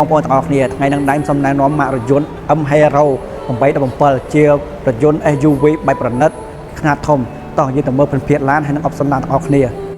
បងប្អូនទាំងអស់គ្នាថ្ងៃនេះដៃសូមណែនាំម៉ាករថយន្ត M Hero 817ជារថយន្ត SUV បែបប្រណិតខ្នាតធំតោះយើងទៅមើលពិភាក្សាឡានហើយនឹងអបសំឡានទាំងអស់គ្នា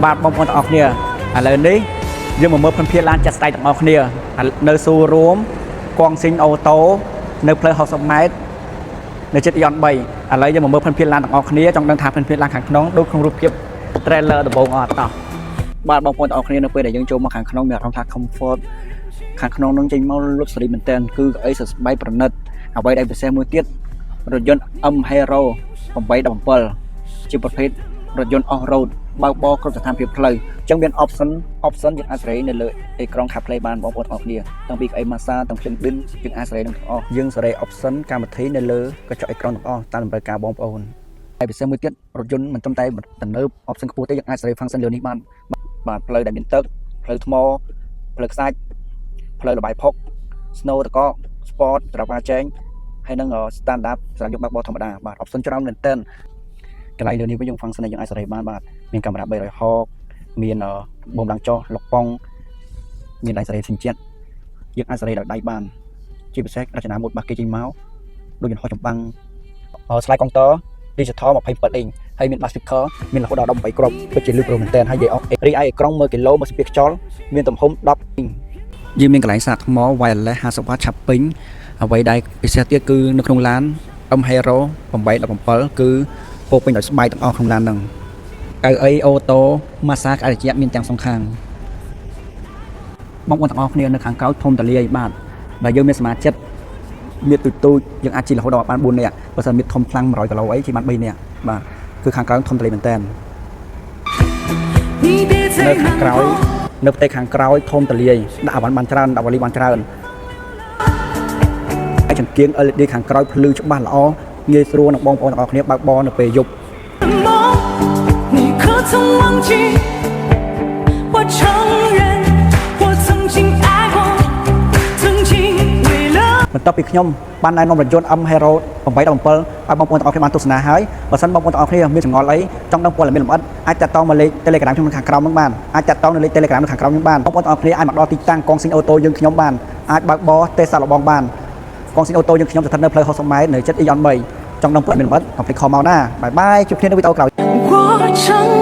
បាទបងប្អូនទាំងអស់គ្នាឥឡូវនេះយើងមកមើលពិភាក្សាឡានចាត់ស្ដែងទាំងអស់គ្នានៅស៊ូរួមកងស៊ីងអូតូនៅផ្លូវ60ម៉ែត្រនៅជិតយន្ត3ឥឡូវយើងមកមើលពិភាក្សាឡានទាំងអស់គ្នាចង់ដឹងថាពិភាក្សាឡានខាងក្នុងដូចក្នុងរូបភាព trailer ដំបូងអត់តោះបាទបងប្អូនទាំងអស់គ្នានៅពេលដែលយើងចូលមកខាងក្នុងមានអារម្មណ៍ថា comfort ខាងក្នុងនឹងចេញមកលុបសេរីមែនទែនគឺអីសស្បែកប្រណិតអ្វីដែលពិសេសមួយទៀតរថយន្ត M Hero 817ជាប្រភេទរថយន្ត off road បើកបរគ្រប់ស្ថានភាពផ្លូវអញ្ចឹងមាន option យើងអាចសេរីនៅលើអេក្រង់ CarPlay បានបងប្អូនទាំងអស់គ្នាតាំងពីក្អេ massage ទាំងភ្លើងឌិនយើងអាចសេរីនឹងទាំងអស់យើងសេរី option កម្មវិធីនៅលើកញ្ចក់អេក្រង់ទាំងអស់តាមតម្រូវការបងប្អូនហើយពិសេសមួយទៀតរថយន្តមិនត្រឹមតែទំនើប option ខ្ពស់ទេយើងអាចសេរី function លើនេះបានបាទផ្លូវដែលមានទឹកផ្លូវថ្មផ្លូវខ្សាច់ផ្លូវលបាយផុក snow តក sport ត្រាប់ការចែងហើយនឹង standard សម្រាប់យកបើកបរធម្មតាបាទ option ច្រើនមែនទែនកន្លែងលើនេះវិញយើង function យើងអាចសេរីបានបាទមានកាមេរ៉ា360មានបូមឡើងចុះលុកប៉ុងមានដៃសេរីផ្សេងទៀតយើងអាចសេរីដោយដៃបានជាពិសេសរចនាម៉ូដរបស់គេចេញមកដូចយន្តហោះចម្បាំងស្លាយកុងទ័រ digital 27 inch ហើយមាន bass speaker មានរហូតដល់18គ្រាប់ពិតជាលឺព្រោះមែនទែនហើយនិយាយអស់រីឯអេក្រង់1គីឡូមកស្ពាយខ្យល់មានទំហំ10 inch យើងមានកន្លែងសាកថ្ម wireless 50W ឆាប់ពេញអ្វីដែលពិសេសទៀតគឺនៅក្នុងឡាន M Hero 817គឺពោពេញដោយស្បែកទាំងអស់ក្នុងឡានហ្នឹងកៅអីអូតូម៉ាសាក្អែកត្រជាក់មានទាំងសងខាងបងប្អូនទាំងអស់គ្នានៅខាងក្រោយធំតលាយបាទដែលយើងមានសមាជិកមានទូចយើងអាចជិះរហូតដល់បាន4នាក់បើសិនមានធំខ្លាំង100គីឡូអីជិះបាន3នាក់បាទគឺខាងក្រោយធំតលាយមែនតើនៅខាងក្រោយនៅផ្ទៃខាងក្រោយធំតលាយដាក់អវ៉ាន់បានច្រើនដាក់វ៉ាលីបានច្រើនហើយចង្កៀង LED ខាងក្រោយភ្លឺច្បាស់ល្អងាយស្រួលនឹងបងប្អូនទាំងអស់គ្នាបើកបរនៅពេលយប់បន្ទាប់ពីខ្ញុំបានណែនាំរថយន្ត M Hero 817ឲ្យបងប្អូនទាំងអស់គ្នាបានទស្សនាហើយបើសិនបងប្អូនទាំងអស់គ្នាមានចម្ងល់អីចង់ដឹងព័ត៌មានលម្អិតអាចតាក់ទងមកលេខ Telegram ខ្ញុំនៅខាងក្រោមហ្នឹងបានអាចតាក់ទងនៅលេខ Telegram នៅខាងក្រោមខ្ញុំបានបងប្អូនទាំងអស់គ្នាអាចមកដល់ទីតាំងកងស៊ីងអូតូយើងខ្ញុំបានអាចបើកបរទេសសាកល្បងបានកងស៊ីងអូតូយើងខ្ញុំស្ថិតនៅផ្លូវ60ម៉ែត្រនៅជិត E on 3ចង់ដឹងព័ត៌មានលម្អិតកុំភ្លេចខលមកណាបាយបាយជួបគ្នានៅវីដេអូក្រោយ